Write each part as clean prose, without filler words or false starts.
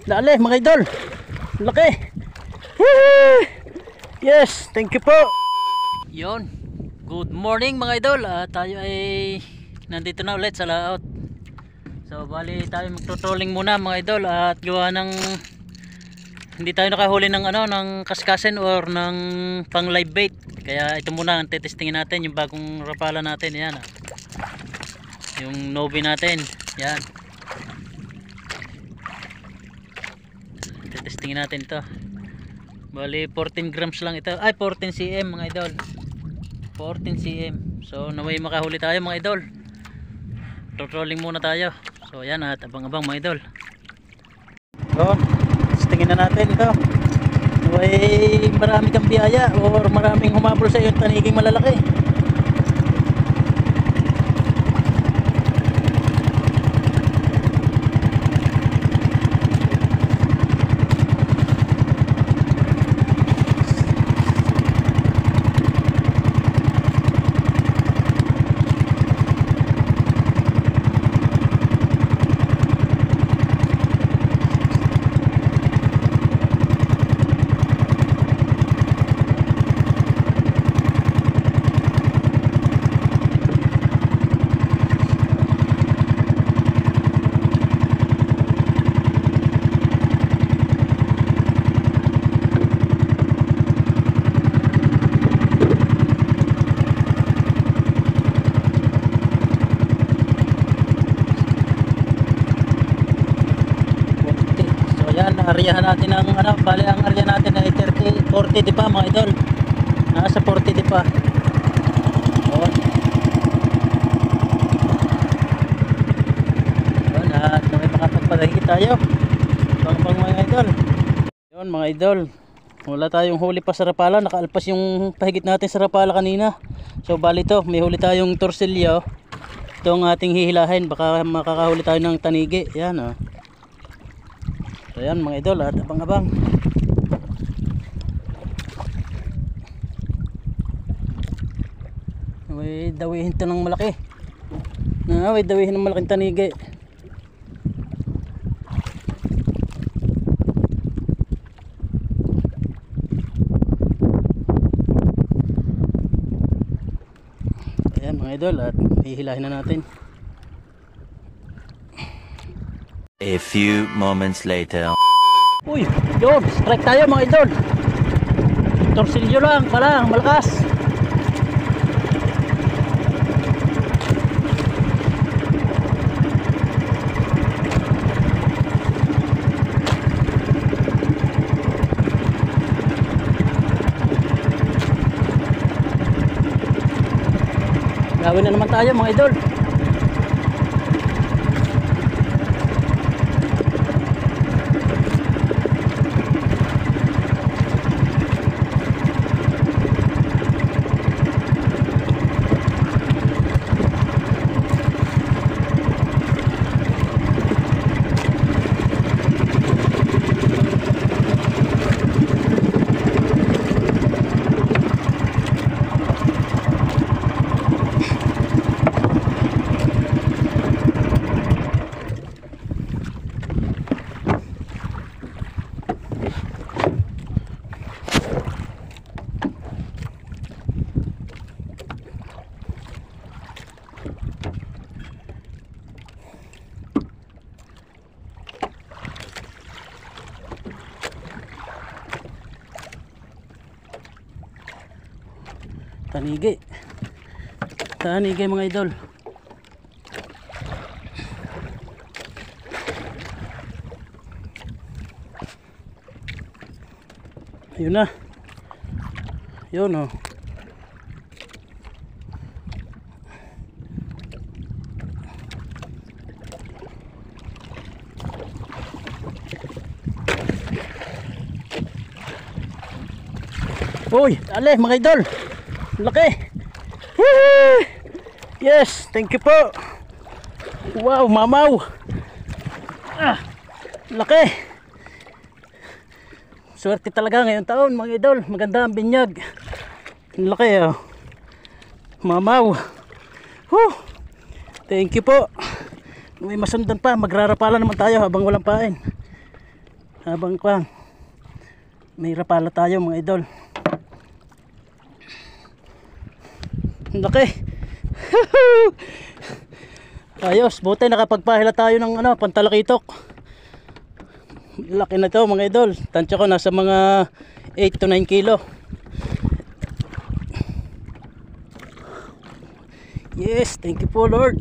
Dali mga idol. Laki. Woo! Yes, thank you po. Yon. Good morning mga idol. Tayo ay nandito na ulit sa layout. So bali tayo magto-trolling muna mga idol at gawa ng hindi tayo nakahuli ng ng kaskasin or ng pang live bait. Kaya ito muna ang tetestingin natin, yung bagong rapala natin. Yan. Yung Novi natin. Yan. Tetestingin natin ito. Bali 14 grams lang ito. Ay 14 cm mga idol. 14 cm. So naway makahuli tayo mga idol. Trolling muna tayo. So yan at abang-abang mga idol. So tingin na natin ito. Naway marami kang biyaya or maraming humabol sa iyo taniging malalaki. Aryahan natin ang bali ang arya natin ay 40 di pa mga idol. Nasa 40 di pa. Yun. Yun at may makapagpadahigit tayo. Bang mga idol. Yun mga idol. Wala tayong huli pa sa rapala. Nakaalpas yung pahigit natin sa rapala kanina. So bali to, may huli tayong torsilyo. Ito ang ating hihilahin. Baka makakahuli tayo ng tanigi. Yan o. So yan mga idol at abang-abang. May dawihin ito ng malaki. May dawihin ng malaking tanigi. Ayan mga idol at hihilahin na natin. A few moments later. Uy, yun, strike tayo mga idol. Torsilyo lang pala, malakas. Gawin na naman tayo mga idol. Tanigi mga idol. Ayun na. Yun o. Uy, ale mga idol. Laki. Woo! Yes, thank you po. Wow, mamaw. Laki. Swerte talaga ngayong taon mga idol. Maganda ang binyag. Laki oh. Mamaw. Woo! Thank you po. May masundan pa, magrarapala naman tayo habang walang pain. Habang may rapala tayo mga idol. Ang laki. Ayos, buti nakapagpahila tayo ng pantalakitok. Laki na to mga idol. Tansya ko nasa mga 8 to 9 kilo. Yes, thank you po Lord.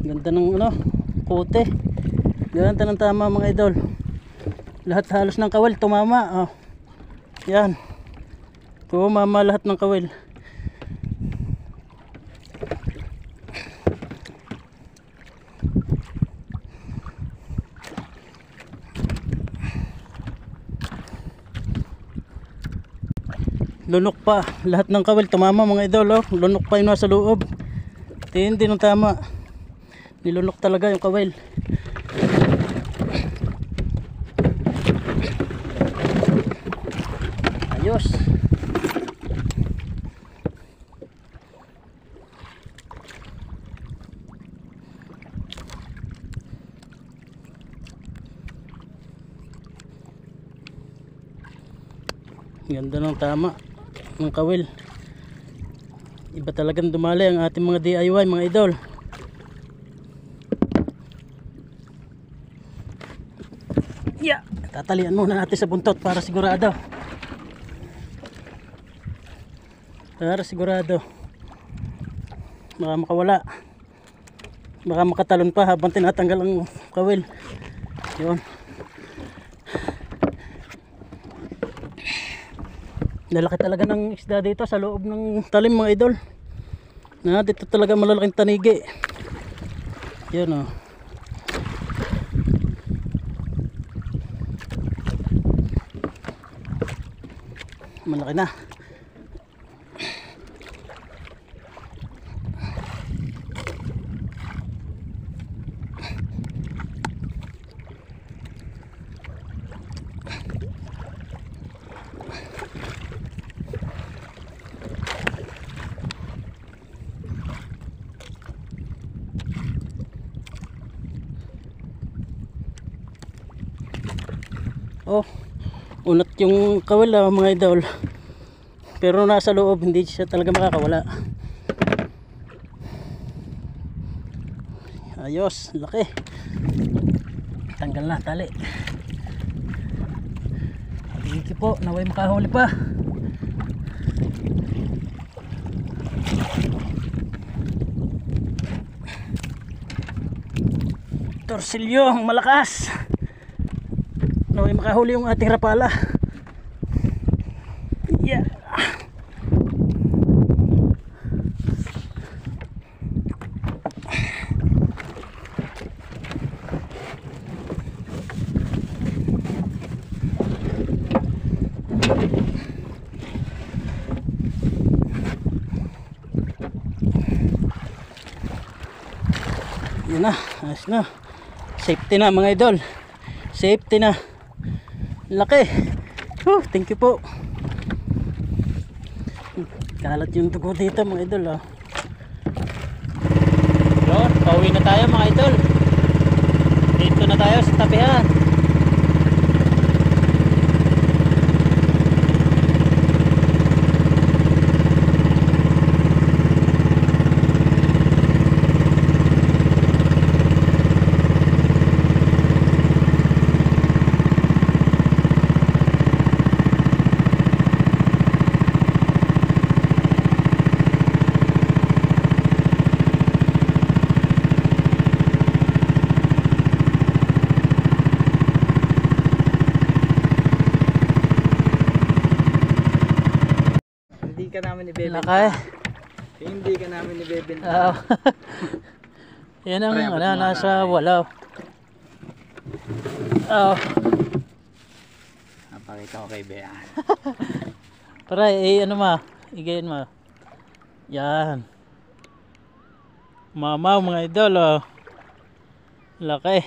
Ganda ng kote. Ganda ng tama mga idol. Lahat halos ng kawil tumama. Oh. Yan. Tumama lahat ng kawil. Lunok pa, lahat ng kawil tumama mga idol. Lunok pa yung nasa loob. Hindi nung tama. Nilunok talaga yung kawil. Ayos. Ganda ng tama ng kawil. Iba talagang dumali ang ating mga DIY mga idol. Yeah, tatalian muna natin sa buntot para sigurado. Para sigurado. Baka makawala. Baka makatalon pa habang tinatanggal ang kawil. Yun. Lalaki talaga ng isda dito sa loob ng talim mga idol. Dito talaga malalaking tanigi. Yan o. Malaki na. Oh, unat yung kawil mga idol. Pero nasa loob hindi siya talaga makakawala. Ayos, laki. Tanggal na tali. Thank you po, naway makahuli pa. Torsilyo ang malakas. Naway makahuli yung ating rapala. Yeah. Yan na, ayos na. Safety na mga idol. Safety na. Laki. Thank you po. Kalat yung dugo dito mga idol. Yun, pauwi na tayo mga idol. Dito na tayo sa tapihan. Hindi ka namin ibebenta. Laki. Hindi ka namin ibebenta. Yan ang nasa walaw. Napakita ko kay Bea. Para igayin mo. Yan. Mamaw mga idol. Laki.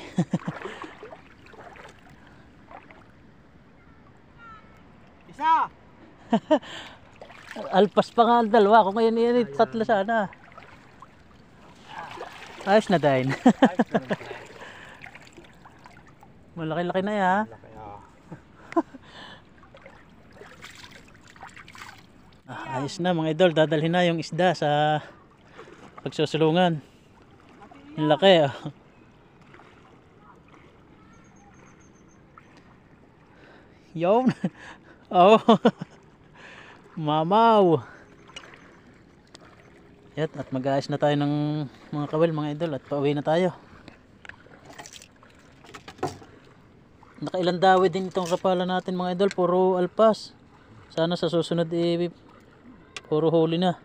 Isa! Alpas pa nga ang dalawa. Kung ngayon yan, tatlo sana. Ayos na din. Malaki-laki na ya. Laki, oh. Ayos na mga idol, dadalhin na yung isda sa pagsusulungan. Ang laki oh. Yun. Oh. Mamaw. Yan, at mag-aayos na tayo ng mga kawil mga idol at pauwi na tayo. Nakailang dawi din itong rapala natin mga idol, puro alpas. Sana sa susunod puro huli na.